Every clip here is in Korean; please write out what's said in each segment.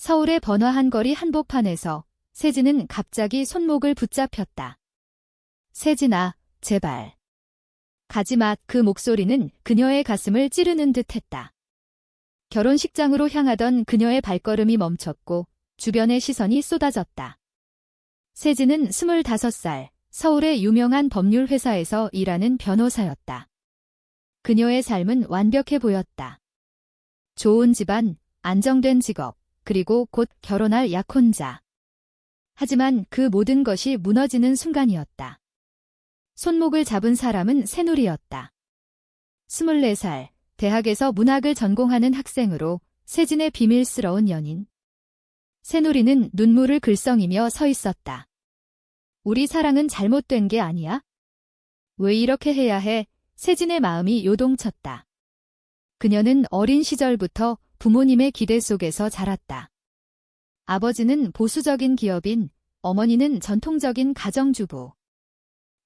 서울의 번화한 거리 한복판에서 세진은 갑자기 손목을 붙잡혔다. 세진아, 제발. 가지마. 그 목소리는 그녀의 가슴을 찌르는 듯했다. 결혼식장으로 향하던 그녀의 발걸음이 멈췄고 주변의 시선이 쏟아졌다. 세진은 25살, 서울의 유명한 법률회사에서 일하는 변호사였다. 그녀의 삶은 완벽해 보였다. 좋은 집안, 안정된 직업, 그리고 곧 결혼할 약혼자. 하지만 그 모든 것이 무너지는 순간이었다. 손목을 잡은 사람은 새누리였다. 24살, 대학에서 문학을 전공하는 학생으로 세진의 비밀스러운 연인. 새누리는 눈물을 글썽이며 서 있었다. 우리 사랑은 잘못된 게 아니야? 왜 이렇게 해야 해? 세진의 마음이 요동쳤다. 그녀는 어린 시절부터 부모님의 기대 속에서 자랐다. 아버지는 보수적인 기업인, 어머니는 전통적인 가정주부.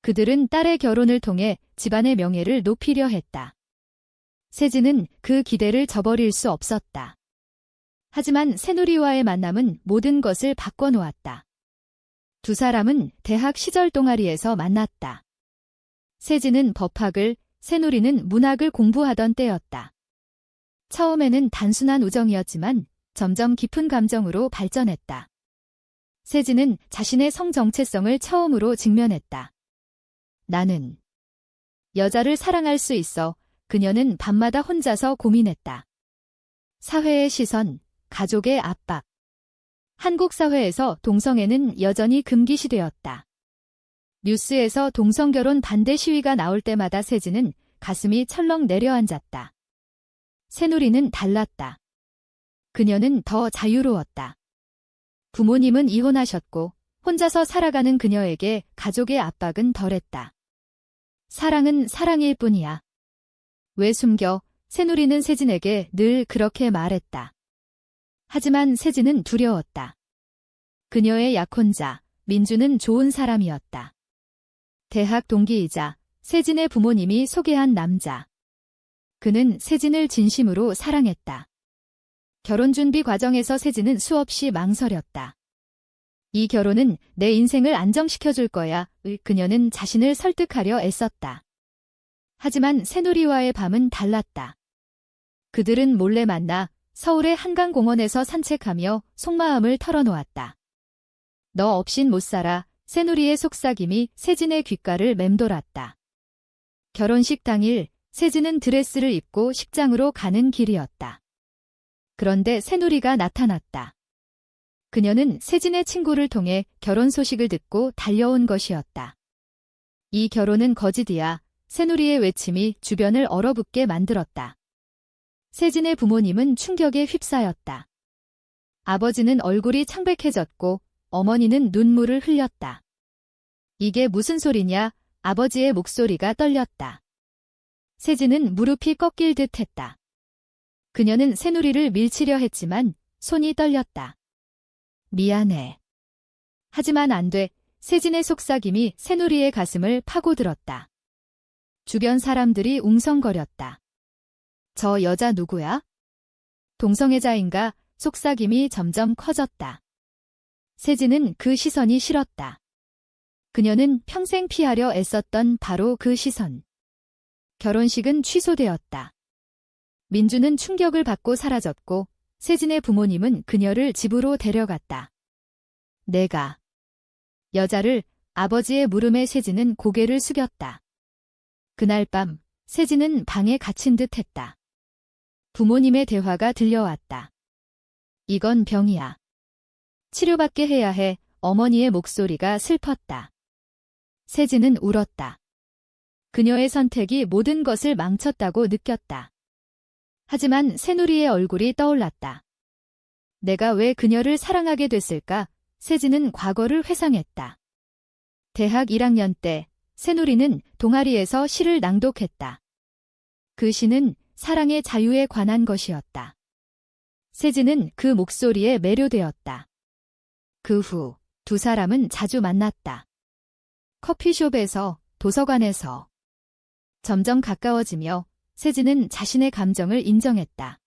그들은 딸의 결혼을 통해 집안의 명예를 높이려 했다. 세진은 그 기대를 저버릴 수 없었다. 하지만 새누리와의 만남은 모든 것을 바꿔놓았다. 두 사람은 대학 시절 동아리에서 만났다. 세진은 법학을, 새누리는 문학을 공부하던 때였다. 처음에는 단순한 우정이었지만 점점 깊은 감정으로 발전했다. 세진은 자신의 성 정체성을 처음으로 직면했다. 나는 여자를 사랑할 수 있어. 그녀는 밤마다 혼자서 고민했다. 사회의 시선, 가족의 압박. 한국 사회에서 동성애는 여전히 금기시되었다. 뉴스에서 동성결혼 반대 시위가 나올 때마다 세진은 가슴이 철렁 내려앉았다. 새누리는 달랐다. 그녀는 더 자유로웠다. 부모님은 이혼하셨고 혼자서 살아가는 그녀에게 가족의 압박은 덜했다. 사랑은 사랑일 뿐이야. 왜 숨겨? 새누리는 세진에게 늘 그렇게 말했다. 하지만 세진은 두려웠다. 그녀의 약혼자, 민주는 좋은 사람이었다. 대학 동기이자 세진의 부모님이 소개한 남자. 그는 세진을 진심으로 사랑했다. 결혼 준비 과정에서 세진은 수없이 망설였다. 이 결혼은 내 인생을 안정시켜줄 거야. 그녀는 자신을 설득하려 애썼다. 하지만 새누리와의 밤은 달랐다. 그들은 몰래 만나 서울의 한강공원에서 산책하며 속마음을 털어놓았다. 너 없인 못 살아. 새누리의 속삭임이 세진의 귓가를 맴돌았다. 결혼식 당일 세진은 드레스를 입고 식장으로 가는 길이었다. 그런데 새누리가 나타났다. 그녀는 세진의 친구를 통해 결혼 소식을 듣고 달려온 것이었다. 이 결혼은 거짓이야. 새누리의 외침이 주변을 얼어붙게 만들었다. 세진의 부모님은 충격에 휩싸였다. 아버지는 얼굴이 창백해졌고 어머니는 눈물을 흘렸다. 이게 무슨 소리냐? 아버지의 목소리가 떨렸다. 세진은 무릎이 꺾일 듯 했다. 그녀는 새누리를 밀치려 했지만 손이 떨렸다. 미안해. 하지만 안 돼. 세진의 속삭임이 새누리의 가슴을 파고들었다. 주변 사람들이 웅성거렸다. 저 여자 누구야? 동성애자인가? 속삭임이 점점 커졌다. 세진은 그 시선이 싫었다. 그녀는 평생 피하려 애썼던 바로 그 시선. 결혼식은 취소되었다. 민주는 충격을 받고 사라졌고 세진의 부모님은 그녀를 집으로 데려갔다. 내가 여자를 아버지의 물음에 세진은 고개를 숙였다. 그날 밤 세진은 방에 갇힌 듯 했다. 부모님의 대화가 들려왔다. 이건 병이야. 치료받게 해야 해. 어머니의 목소리가 슬펐다. 세진은 울었다. 그녀의 선택이 모든 것을 망쳤다고 느꼈다. 하지만 새누리의 얼굴이 떠올랐다. 내가 왜 그녀를 사랑하게 됐을까? 세진은 과거를 회상했다. 대학 1학년 때 새누리는 동아리에서 시를 낭독했다. 그 시는 사랑의 자유에 관한 것이었다. 세진은 그 목소리에 매료되었다. 그 후 두 사람은 자주 만났다. 커피숍에서, 도서관에서. 점점 가까워지며 세진은 자신의 감정을 인정했다.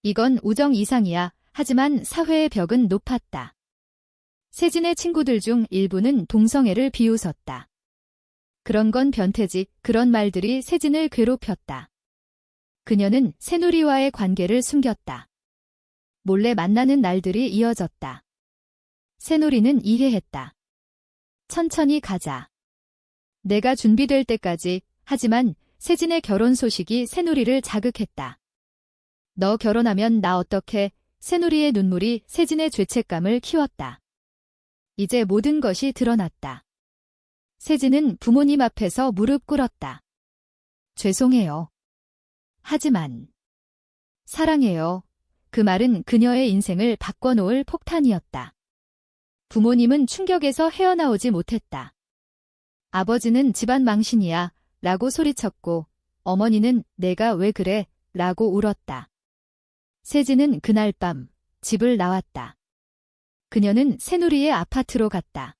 이건 우정 이상이야. 하지만 사회의 벽은 높았다. 세진의 친구들 중 일부는 동성애를 비웃었다. 그런 건 변태지. 그런 말들이 세진을 괴롭혔다. 그녀는 새누리와의 관계를 숨겼다. 몰래 만나는 날들이 이어졌다. 새누리는 이해했다. 천천히 가자. 내가 준비될 때까지. 하지만 세진의 결혼 소식이 새누리를 자극했다. 너 결혼하면 나 어떡해? 새누리의 눈물이 세진의 죄책감을 키웠다. 이제 모든 것이 드러났다. 세진은 부모님 앞에서 무릎 꿇었다. 죄송해요. 하지만 사랑해요. 그 말은 그녀의 인생을 바꿔놓을 폭탄이었다. 부모님은 충격에서 헤어나오지 못했다. 아버지는 집안 망신이야 라고 소리쳤고 어머니는 내가 왜 그래 라고 울었다. 세진은 그날 밤 집을 나왔다. 그녀는 새누리의 아파트로 갔다.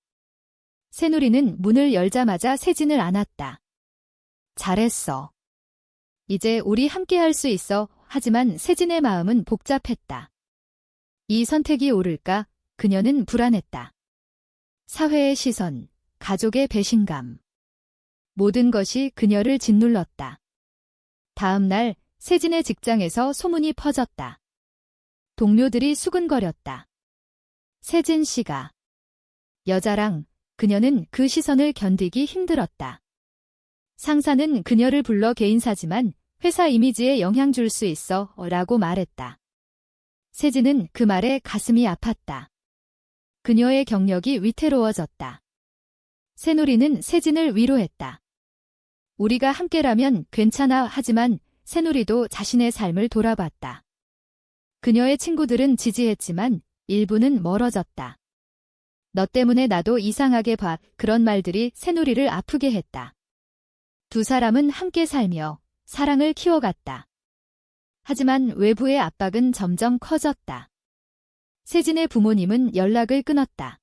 새누리는 문을 열자마자 세진을 안았다. 잘했어. 이제 우리 함께 할 수 있어. 하지만 세진의 마음은 복잡했다. 이 선택이 옳을까? 그녀는 불안했다. 사회의 시선, 가족의 배신감. 모든 것이 그녀를 짓눌렀다. 다음 날 세진의 직장에서 소문이 퍼졌다. 동료들이 수근거렸다. 세진 씨가 여자랑. 그녀는 그 시선을 견디기 힘들었다. 상사는 그녀를 불러 개인사지만 회사 이미지에 영향 줄 수 있어 라고 말했다. 세진은 그 말에 가슴이 아팠다. 그녀의 경력이 위태로워졌다. 새누리는 세진을 위로했다. 우리가 함께라면 괜찮아. 하지만 새누리도 자신의 삶을 돌아봤다. 그녀의 친구들은 지지했지만 일부는 멀어졌다. 너 때문에 나도 이상하게 봐. 그런 말들이 새누리를 아프게 했다. 두 사람은 함께 살며 사랑을 키워갔다. 하지만 외부의 압박은 점점 커졌다. 세진의 부모님은 연락을 끊었다.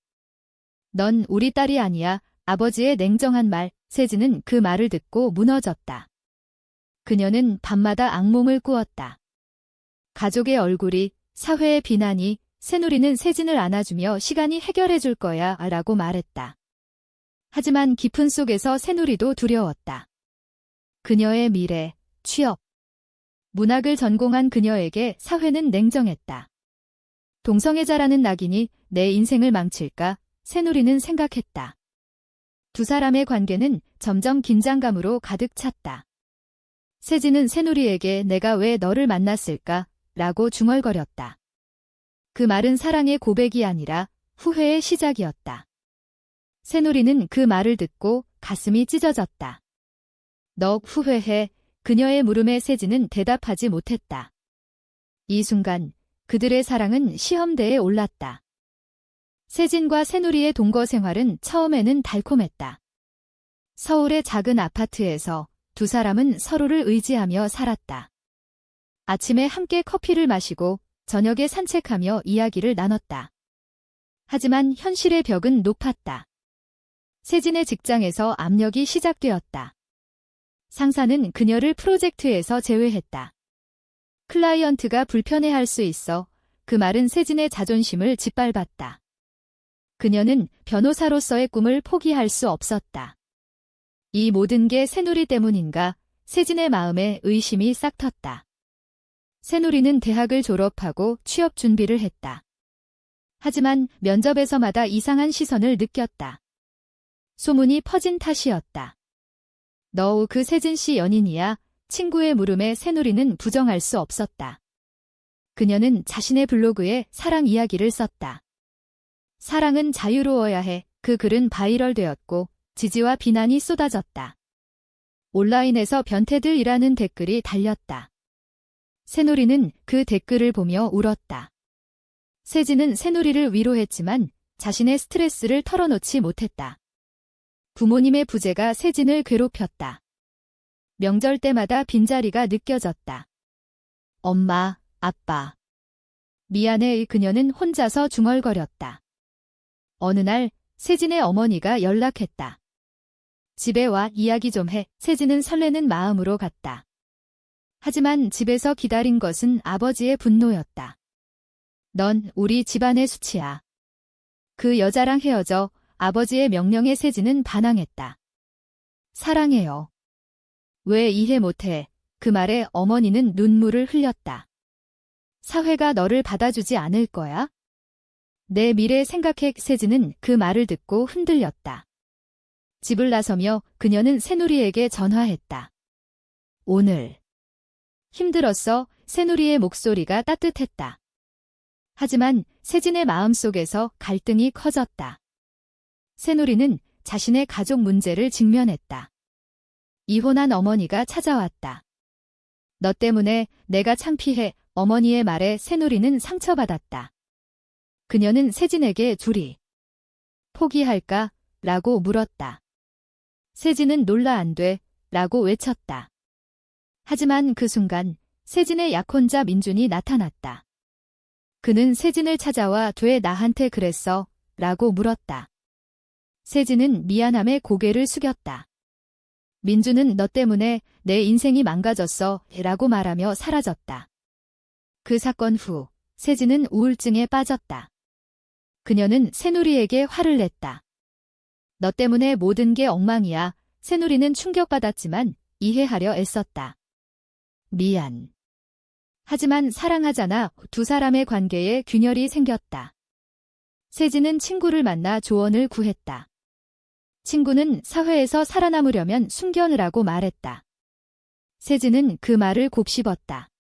넌 우리 딸이 아니야. 아버지의 냉정한 말. 세진은 그 말을 듣고 무너졌다. 그녀는 밤마다 악몽을 꾸었다. 가족의 얼굴이, 사회의 비난이, 새누리는 세진을 안아주며 시간이 해결해 줄 거야 라고 말했다. 하지만 깊은 속에서 새누리도 두려웠다. 그녀의 미래, 취업. 문학을 전공한 그녀에게 사회는 냉정했다. 동성애자라는 낙인이 내 인생을 망칠까? 새누리는 생각했다. 두 사람의 관계는 점점 긴장감으로 가득 찼다. 세진은 새누리에게 내가 왜 너를 만났을까? 라고 중얼거렸다. 그 말은 사랑의 고백이 아니라 후회의 시작이었다. 새누리는 그 말을 듣고 가슴이 찢어졌다. 너 후회해? 그녀의 물음에 세진은 대답하지 못했다. 이 순간 그들의 사랑은 시험대에 올랐다. 세진과 새누리의 동거 생활은 처음에는 달콤했다. 서울의 작은 아파트에서 두 사람은 서로를 의지하며 살았다. 아침에 함께 커피를 마시고 저녁에 산책하며 이야기를 나눴다. 하지만 현실의 벽은 높았다. 세진의 직장에서 압력이 시작되었다. 상사는 그녀를 프로젝트에서 제외했다. 클라이언트가 불편해할 수 있어. 그 말은 세진의 자존심을 짓밟았다. 그녀는 변호사로서의 꿈을 포기할 수 없었다. 이 모든 게 새누리 때문인가? 세진의 마음에 의심이 싹 텄다. 새누리는 대학을 졸업하고 취업 준비를 했다. 하지만 면접에서마다 이상한 시선을 느꼈다. 소문이 퍼진 탓이었다. 너 그 세진 씨 연인이야? 친구의 물음에 새누리는 부정할 수 없었다. 그녀는 자신의 블로그에 사랑 이야기를 썼다. 사랑은 자유로워야 해. 그 글은 바이럴되었고 지지와 비난이 쏟아졌다. 온라인에서 변태들이라는 댓글이 달렸다. 새누리는 그 댓글을 보며 울었다. 세진은 새누리를 위로했지만 자신의 스트레스를 털어놓지 못했다. 부모님의 부재가 세진을 괴롭혔다. 명절 때마다 빈자리가 느껴졌다. 엄마, 아빠. 미안해. 그녀는 혼자서 중얼거렸다. 어느 날 세진의 어머니가 연락했다. 집에 와 이야기 좀 해. 세진은 설레는 마음으로 갔다. 하지만 집에서 기다린 것은 아버지의 분노였다. 넌 우리 집안의 수치야. 그 여자랑 헤어져. 아버지의 명령에 세진은 반항했다. 사랑해요. 왜 이해 못해? 그 말에 어머니는 눈물을 흘렸다. 사회가 너를 받아주지 않을 거야? 내 미래 생각해. 세진은 그 말을 듣고 흔들렸다. 집을 나서며 그녀는 새누리에게 전화했다. 오늘 힘들었어. 새누리의 목소리가 따뜻했다. 하지만 세진의 마음속에서 갈등이 커졌다. 새누리는 자신의 가족 문제를 직면했다. 이혼한 어머니가 찾아왔다. 너 때문에 내가 창피해. 어머니의 말에 새누리는 상처받았다. 그녀는 세진에게 둘이 포기할까? 라고 물었다. 세진은 놀라 안 돼. 라고 외쳤다. 하지만 그 순간 세진의 약혼자 민준이 나타났다. 그는 세진을 찾아와 왜 나한테 그랬어? 라고 물었다. 세진은 미안함에 고개를 숙였다. 민준은 너 때문에 내 인생이 망가졌어. 라고 말하며 사라졌다. 그 사건 후 세진은 우울증에 빠졌다. 그녀는 새누리에게 화를 냈다. 너 때문에 모든 게 엉망이야. 새누리는 충격받았지만 이해하려 애썼다. 미안. 하지만 사랑하잖아. 두 사람의 관계에 균열이 생겼다. 세진은 친구를 만나 조언을 구했다. 친구는 사회에서 살아남으려면 숨겨느라고 말했다. 세진은 그 말을 곱씹었다.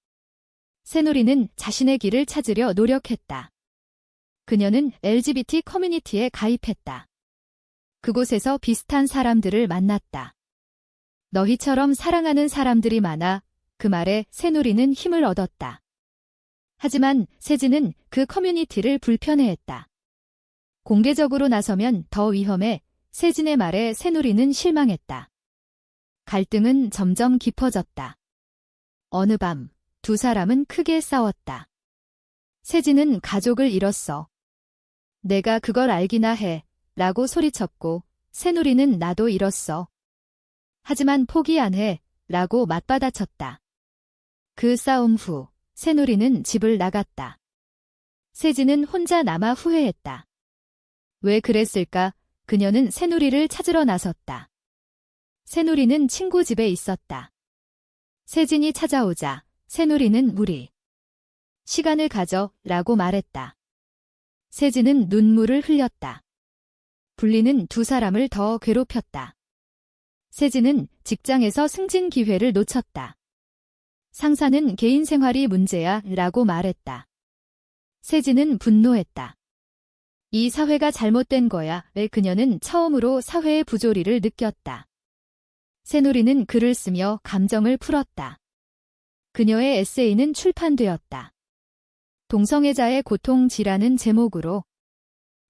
새누리는 자신의 길을 찾으려 노력했다. 그녀는 LGBT 커뮤니티에 가입했다. 그곳에서 비슷한 사람들을 만났다. 너희처럼 사랑하는 사람들이 많아. 그 말에 새누리는 힘을 얻었다. 하지만 세진은 그 커뮤니티를 불편해했다. 공개적으로 나서면 더 위험해. 세진의 말에 새누리는 실망했다. 갈등은 점점 깊어졌다. 어느 밤 두 사람은 크게 싸웠다. 세진은 가족을 잃었어. 내가 그걸 알기나 해. 라고 소리쳤고 새누리는 나도 잃었어. 하지만 포기 안 해. 라고 맞받아쳤다. 그 싸움 후 새누리는 집을 나갔다. 세진은 혼자 남아 후회했다. 왜 그랬을까? 그녀는 새누리를 찾으러 나섰다. 새누리는 친구 집에 있었다. 세진이 찾아오자 새누리는 우리 시간을 가져. 라고 말했다. 세진은 눈물을 흘렸다. 분리는 두 사람을 더 괴롭혔다. 세진은 직장에서 승진 기회를 놓쳤다. 상사는 개인 생활이 문제야. 라고 말했다. 세진은 분노했다. 이 사회가 잘못된 거야. 그녀는 처음으로 사회의 부조리를 느꼈다. 새누리는 글을 쓰며 감정을 풀었다. 그녀의 에세이는 출판되었다. 동성애자의 고통지라는 제목으로.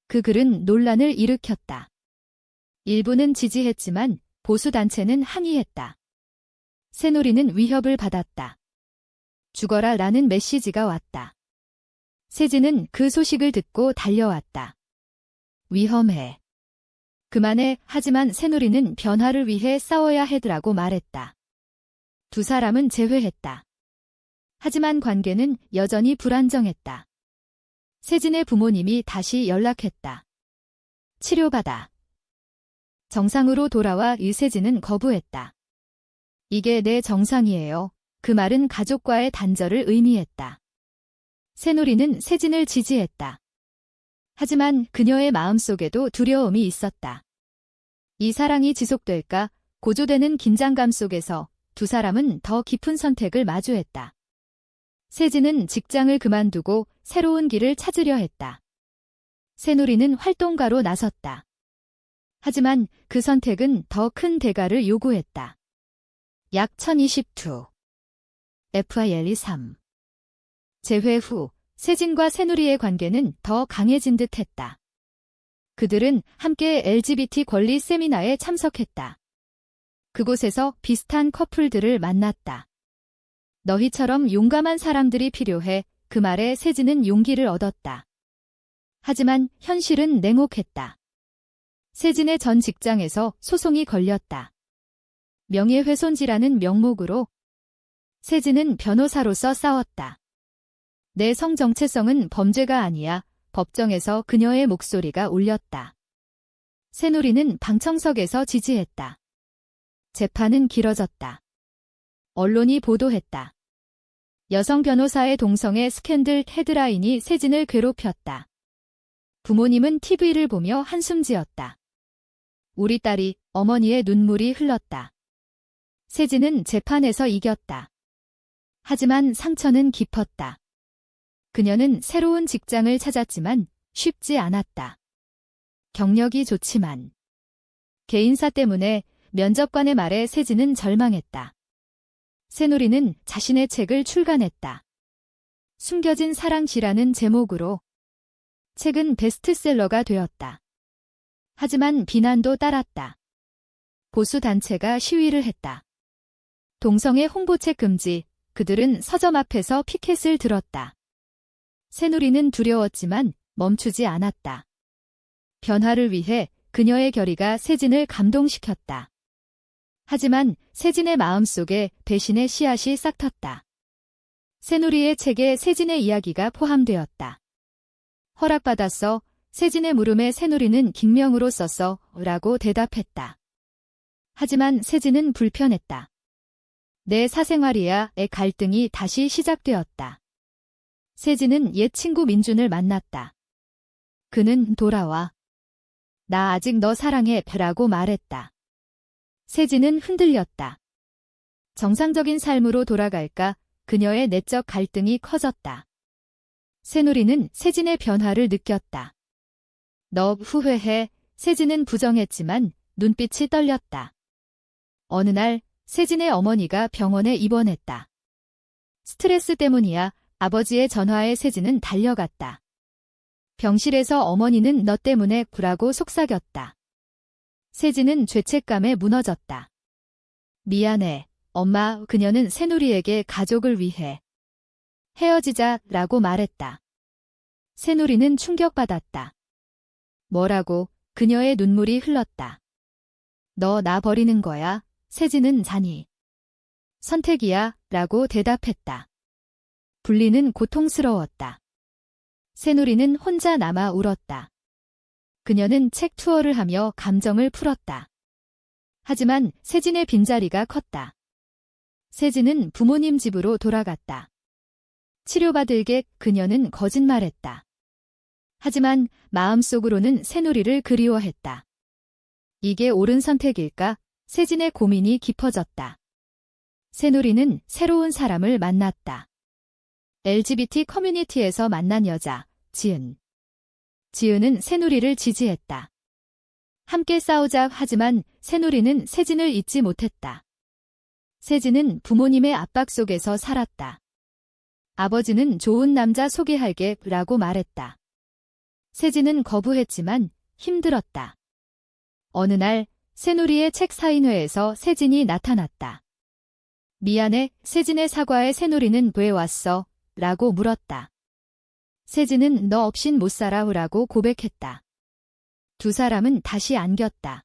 그 글은 논란을 일으켰다. 일부는 지지했지만 보수단체는 항의했다. 새누리는 위협을 받았다. 죽어라 라는 메시지가 왔다. 세진은 그 소식을 듣고 달려왔다. 위험해. 그만해. 하지만 새누리는 변화를 위해 싸워야 해라고 말했다. 두 사람은 재회했다. 하지만 관계는 여전히 불안정했다. 세진의 부모님이 다시 연락했다. 치료받아. 정상으로 돌아와. 세진은 거부했다. 이게 내 정상이에요. 그 말은 가족과의 단절을 의미했다. 새누리는 세진을 지지했다. 하지만 그녀의 마음속에도 두려움이 있었다. 이 사랑이 지속될까? 고조되는 긴장감 속에서 두 사람은 더 깊은 선택을 마주했다. 세진은 직장을 그만두고 새로운 길을 찾으려 했다. 새누리는 활동가로 나섰다. 하지만 그 선택은 더 큰 대가를 요구했다. 약 1022. FILE 3. 재회 후 세진과 새누리의 관계는 더 강해진 듯 했다. 그들은 함께 LGBT 권리 세미나에 참석했다. 그곳에서 비슷한 커플들을 만났다. 너희처럼 용감한 사람들이 필요해. 그 말에 세진은 용기를 얻었다. 하지만 현실은 냉혹했다. 세진의 전 직장에서 소송이 걸렸다. 명예훼손죄라는 명목으로. 세진은 변호사로서 싸웠다. 내 성 정체성은 범죄가 아니야. 법정에서 그녀의 목소리가 울렸다. 새누리는 방청석에서 지지했다. 재판은 길어졌다. 언론이 보도했다. 여성 변호사의 동성애 스캔들 헤드라인이 세진을 괴롭혔다. 부모님은 TV를 보며 한숨 지었다. 우리 딸이, 어머니의 눈물이 흘렀다. 세진은 재판에서 이겼다. 하지만 상처는 깊었다. 그녀는 새로운 직장을 찾았지만 쉽지 않았다. 경력이 좋지만 개인사 때문에 면접관의 말에 세진은 절망했다. 새누리는 자신의 책을 출간했다. 숨겨진 사랑시라는 제목으로. 책은 베스트셀러가 되었다. 하지만 비난도 따랐다. 보수 단체가 시위를 했다. 동성애 홍보책 금지, 그들은 서점 앞에서 피켓을 들었다. 새누리는 두려웠지만 멈추지 않았다. 변화를 위해 그녀의 결의가 세진을 감동시켰다. 하지만 세진의 마음속에 배신의 씨앗이 싹텄다. 새누리의 책에 세진의 이야기가 포함되었다. 허락받았어. 세진의 물음에 새누리는 익명으로 썼어 라고 대답했다. 하지만 세진은 불편했다. 내 사생활이야의 갈등이 다시 시작되었다. 세진은 옛 친구 민준을 만났다. 그는 돌아와. 나 아직 너 사랑해 라고 말했다. 세진은 흔들렸다. 정상적인 삶으로 돌아갈까? 그녀의 내적 갈등이 커졌다. 새누리는 세진의 변화를 느꼈다. 너 후회해? 세진은 부정했지만 눈빛이 떨렸다. 어느 날 세진의 어머니가 병원에 입원했다. 스트레스 때문이야. 아버지의 전화에 세진은 달려갔다. 병실에서 어머니는 너 때문에 구라고 속삭였다. 세진은 죄책감에 무너졌다. 미안해, 엄마. 그녀는 새누리에게 가족을 위해 헤어지자라고 말했다. 새누리는 충격받았다. 뭐라고? 그녀의 눈물이 흘렀다. 너 나 버리는 거야? 세진은 잔이. 선택이야 라고 대답했다. 분리는 고통스러웠다. 새누리는 혼자 남아 울었다. 그녀는 책 투어를 하며 감정을 풀었다. 하지만 세진의 빈자리가 컸다. 세진은 부모님 집으로 돌아갔다. 치료받을게 그녀는 거짓말했다. 하지만 마음속으로는 새누리를 그리워했다. 이게 옳은 선택일까? 세진의 고민이 깊어졌다. 새누리는 새로운 사람을 만났다. LGBT 커뮤니티에서 만난 여자, 지은. 지은은 새누리를 지지했다. 함께 싸우자. 하지만 새누리는 세진을 잊지 못했다. 세진은 부모님의 압박 속에서 살았다. 아버지는 좋은 남자 소개할게 라고 말했다. 세진은 거부했지만 힘들었다. 어느 날 새누리의 책 사인회에서 세진이 나타났다. 미안해. 세진의 사과에 새누리는 왜 왔어? 라고 물었다. 세진은 너 없인 못 살아 라고 고백했다. 두 사람은 다시 안겼다.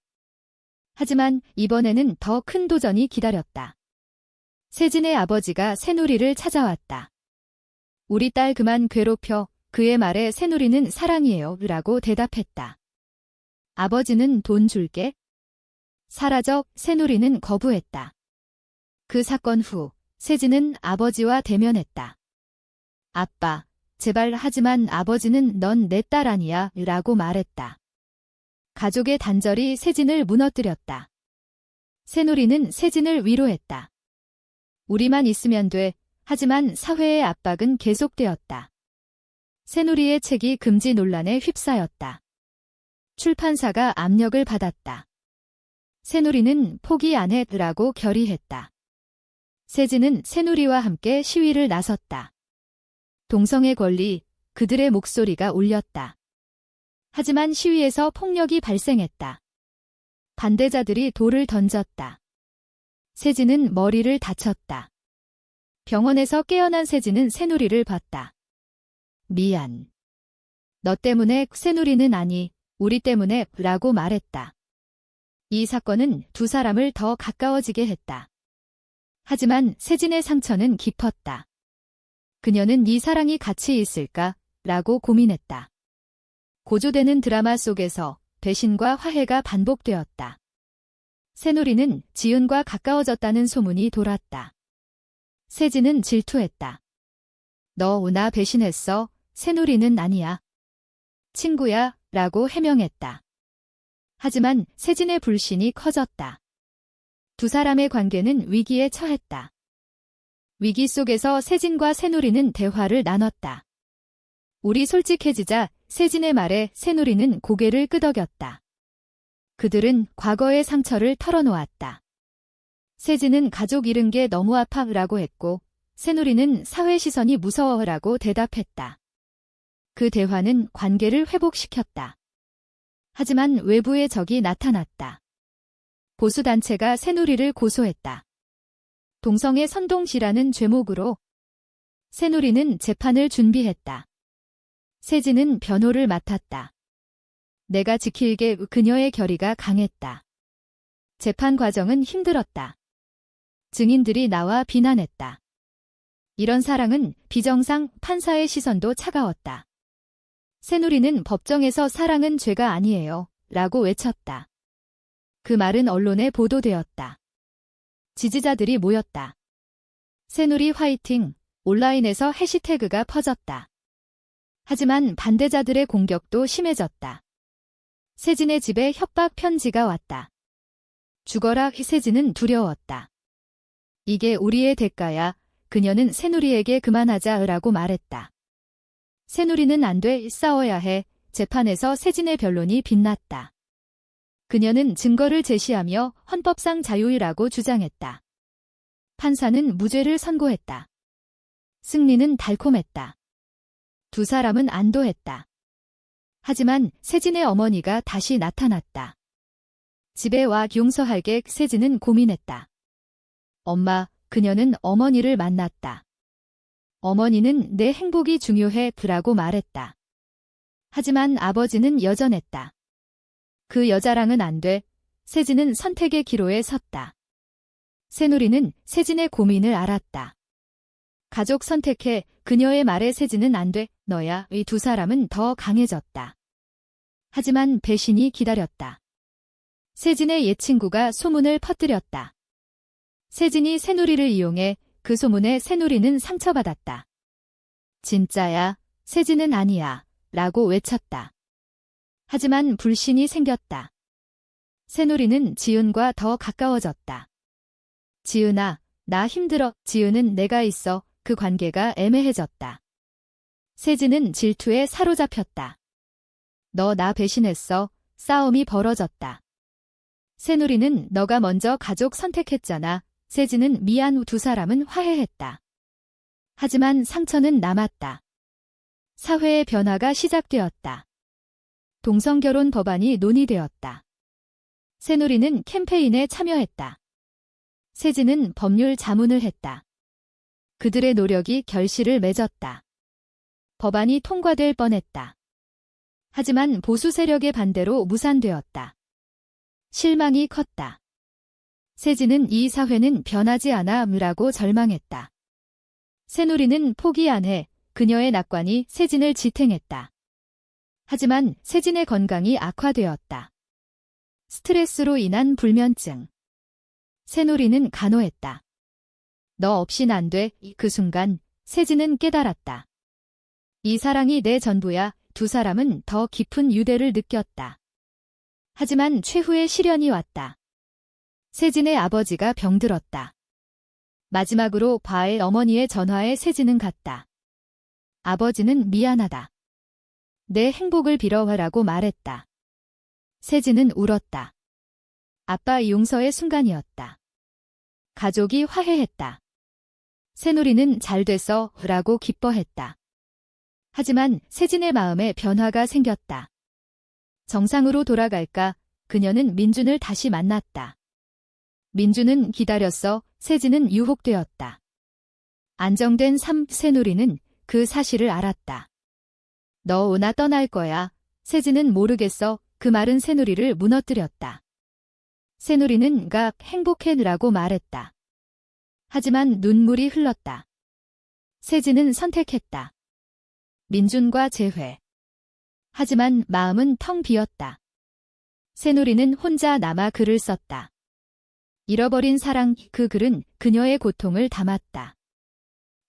하지만 이번에는 더 큰 도전이 기다렸다. 세진의 아버지가 새누리를 찾아왔다. 우리 딸 그만 괴롭혀. 그의 말에 새누리는 사랑이에요 라고 대답했다. 아버지는 돈 줄게. 사라져. 새누리는 거부했다. 그 사건 후 세진은 아버지와 대면했다. 아빠, 제발. 하지만 아버지는 넌 내 딸 아니야 라고 말했다. 가족의 단절이 세진을 무너뜨렸다. 새누리는 세진을 위로했다. 우리만 있으면 돼. 하지만 사회의 압박은 계속되었다. 새누리의 책이 금지 논란에 휩싸였다. 출판사가 압력을 받았다. 새누리는 포기 안 해라고 결의했다. 세진은 새누리와 함께 시위를 나섰다. 동성애 권리, 그들의 목소리가 울렸다. 하지만 시위에서 폭력이 발생했다. 반대자들이 돌을 던졌다. 세진은 머리를 다쳤다. 병원에서 깨어난 세진은 새누리를 봤다. 미안. 너 때문에. 새누리는 아니, 우리 때문에 라고 말했다. 이 사건은 두 사람을 더 가까워지게 했다. 하지만 세진의 상처는 깊었다. 그녀는 이 사랑이 가치 있을까? 라고 고민했다. 고조되는 드라마 속에서 배신과 화해가 반복되었다. 새누리는 지은과 가까워졌다는 소문이 돌았다. 세진은 질투했다. 너 나 배신했어? 새누리는 아니야. 친구야, 라고 해명했다. 하지만 세진의 불신이 커졌다. 두 사람의 관계는 위기에 처했다. 위기 속에서 세진과 새누리는 대화를 나눴다. 우리 솔직해지자. 세진의 말에 새누리는 고개를 끄덕였다. 그들은 과거의 상처를 털어놓았다. 세진은 가족 잃은 게 너무 아파라고 했고, 새누리는 사회 시선이 무서워라고 대답했다. 그 대화는 관계를 회복시켰다. 하지만 외부의 적이 나타났다. 보수단체가 새누리를 고소했다. 동성애 선동시라는 죄목으로 새누리는 재판을 준비했다. 세진은 변호를 맡았다. 내가 지킬게. 그녀의 결의가 강했다. 재판 과정은 힘들었다. 증인들이 나와 비난했다. 이런 사랑은 비정상. 판사의 시선도 차가웠다. 새누리는 법정에서 사랑은 죄가 아니에요. 라고 외쳤다. 그 말은 언론에 보도되었다. 지지자들이 모였다. 새누리 화이팅! 온라인에서 해시태그가 퍼졌다. 하지만 반대자들의 공격도 심해졌다. 세진의 집에 협박 편지가 왔다. 죽어라. 세진은 두려웠다. 이게 우리의 대가야. 그녀는 새누리에게 그만하자라고 말했다. 새누리는 안 돼. 싸워야 해. 재판에서 세진의 변론이 빛났다. 그녀는 증거를 제시하며 헌법상 자유이라고 주장했다. 판사는 무죄를 선고했다. 승리는 달콤했다. 두 사람은 안도했다. 하지만 세진의 어머니가 다시 나타났다. 집에 와 용서할게. 세진은 고민했다. 엄마, 그녀는 어머니를 만났다. 어머니는 내 행복이 중요해. 라고 말했다. 하지만 아버지는 여전했다. 그 여자랑은 안 돼. 세진은 선택의 기로에 섰다. 새누리는 세진의 고민을 알았다. 가족 선택해. 그녀의 말에 세진은 안 돼. 너야. 이 두 사람은 더 강해졌다. 하지만 배신이 기다렸다. 세진의 옛 친구가 소문을 퍼뜨렸다. 세진이 새누리를 이용해. 그 소문에 새누리는 상처받았다. 진짜야. 세진은 아니야. 라고 외쳤다. 하지만 불신이 생겼다. 새누리는 지은과 더 가까워졌다. 지은아, 나 힘들어. 지은은 내가 있어. 그 관계가 애매해졌다. 세진은 질투에 사로잡혔다. 너 나 배신했어. 싸움이 벌어졌다. 새누리는 너가 먼저 가족 선택했잖아. 세진은 미안. 후 두 사람은 화해했다. 하지만 상처는 남았다. 사회의 변화가 시작되었다. 동성결혼 법안이 논의되었다. 새누리는 캠페인에 참여했다. 세진은 법률 자문을 했다. 그들의 노력이 결실을 맺었다. 법안이 통과될 뻔했다. 하지만 보수 세력의 반대로 무산되었다. 실망이 컸다. 세진은 이 사회는 변하지 않아라고 절망했다. 새누리는 포기 안 해. 그녀의 낙관이 세진을 지탱했다. 하지만 세진의 건강이 악화되었다. 스트레스로 인한 불면증. 새누리는 간호했다. 너 없인 안 돼. 그 순간 세진은 깨달았다. 이 사랑이 내 전부야. 두 사람은 더 깊은 유대를 느꼈다. 하지만 최후의 시련이 왔다. 세진의 아버지가 병들었다. 마지막으로 바의 어머니의 전화에 세진은 갔다. 아버지는 미안하다. 내 행복을 빌어와라고 말했다. 세진은 울었다. 아빠 용서의 순간이었다. 가족이 화해했다. 새누리는 잘 됐어 라고 기뻐했다. 하지만 세진의 마음에 변화가 생겼다. 정상으로 돌아갈까? 그녀는 민준을 다시 만났다. 민준은 기다렸어. 세진은 유혹되었다. 안정된 삶. 새누리는 그 사실을 알았다. 너 오나 떠날 거야. 세진은 모르겠어. 그 말은 새누리를 무너뜨렸다. 새누리는 행복해라고 말했다. 하지만 눈물이 흘렀다. 세진은 선택했다. 민준과 재회. 하지만 마음은 텅 비었다. 새누리는 혼자 남아 글을 썼다. 잃어버린 사랑, 그 글은 그녀의 고통을 담았다.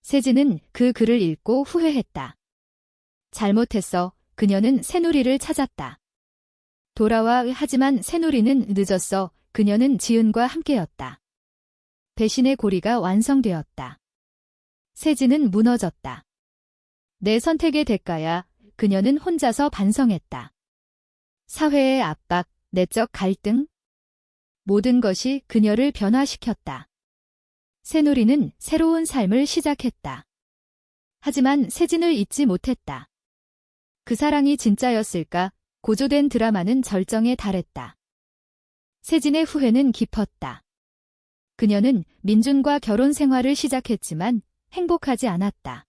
세진은 그 글을 읽고 후회했다. 잘못했어. 그녀는 새누리를 찾았다. 돌아와. 하지만 새누리는 늦었어. 그녀는 지은과 함께였다. 배신의 고리가 완성되었다. 세진은 무너졌다. 내 선택의 대가야. 그녀는 혼자서 반성했다. 사회의 압박, 내적 갈등, 모든 것이 그녀를 변화시켰다. 새누리는 새로운 삶을 시작했다. 하지만 세진을 잊지 못했다. 그 사랑이 진짜였을까? 고조된 드라마는 절정에 달했다. 세진의 후회는 깊었다. 그녀는 민준과 결혼 생활을 시작했지만 행복하지 않았다.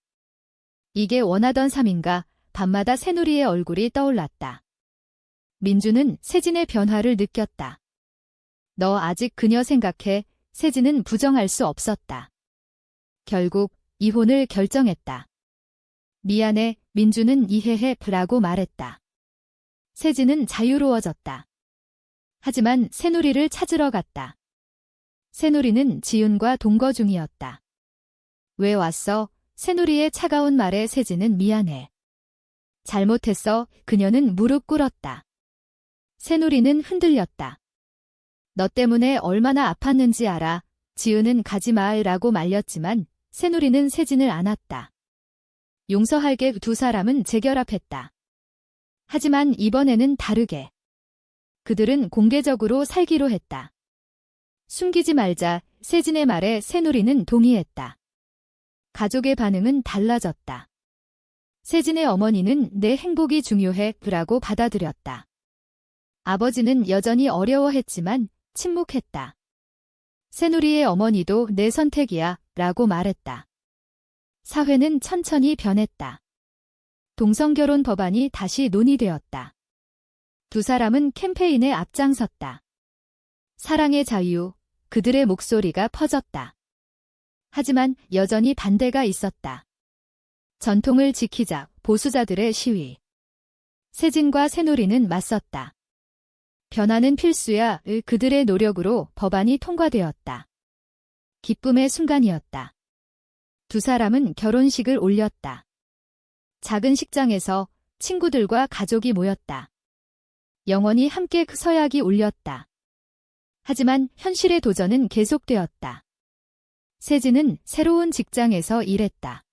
이게 원하던 삶인가? 밤마다 새누리의 얼굴이 떠올랐다. 민준은 세진의 변화를 느꼈다. 너 아직 그녀 생각해? 세진은 부정할 수 없었다. 결국 이혼을 결정했다. 미안해, 민준은 이해해 라고 말했다. 세진은 자유로워졌다. 하지만 새누리를 찾으러 갔다. 새누리는 지은과 동거 중이었다. 왜 왔어? 새누리의 차가운 말에 세진은 미안해. 잘못했어. 그녀는 무릎 꿇었다. 새누리는 흔들렸다. 너 때문에 얼마나 아팠는지 알아. 지은은 가지마라고 말렸지만 새누리는 세진을 안았다. 용서할게. 두 사람은 재결합했다. 하지만 이번에는 다르게. 그들은 공개적으로 살기로 했다. 숨기지 말자. 세진의 말에 새누리는 동의했다. 가족의 반응은 달라졌다. 세진의 어머니는 내 행복이 중요해 라고 받아들였다. 아버지는 여전히 어려워했지만 침묵했다. 새누리의 어머니도 내 선택이야 라고 말했다. 사회는 천천히 변했다. 동성결혼 법안이 다시 논의되었다. 두 사람은 캠페인에 앞장섰다. 사랑의 자유, 그들의 목소리가 퍼졌다. 하지만 여전히 반대가 있었다. 전통을 지키자, 보수자들의 시위. 세진과 새누리는 맞섰다. 변화는 필수야. 그들의 노력으로 법안이 통과되었다. 기쁨의 순간이었다. 두 사람은 결혼식을 올렸다. 작은 식장에서 친구들과 가족이 모였다. 영원히 함께 그 서약이 울렸다. 하지만 현실의 도전은 계속되었다. 세진은 새로운 직장에서 일했다.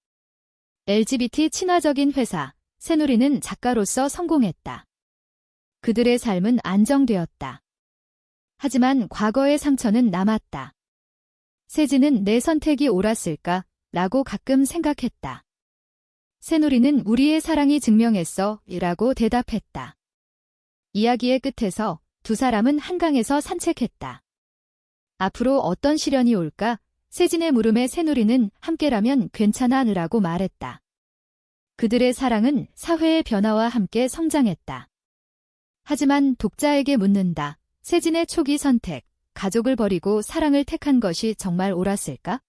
LGBT 친화적인 회사, 새누리는 작가로서 성공했다. 그들의 삶은 안정되었다. 하지만 과거의 상처는 남았다. 세진은 내 선택이 옳았을까? 라고 가끔 생각했다. 새누리는 우리의 사랑이 증명했어 라고 대답했다. 이야기의 끝에서 두 사람은 한강에서 산책했다. 앞으로 어떤 시련이 올까? 세진의 물음에 새누리는 함께라면 괜찮아 라고 말했다. 그들의 사랑은 사회의 변화와 함께 성장했다. 하지만 독자에게 묻는다. 세진의 초기 선택, 가족을 버리고 사랑을 택한 것이 정말 옳았을까?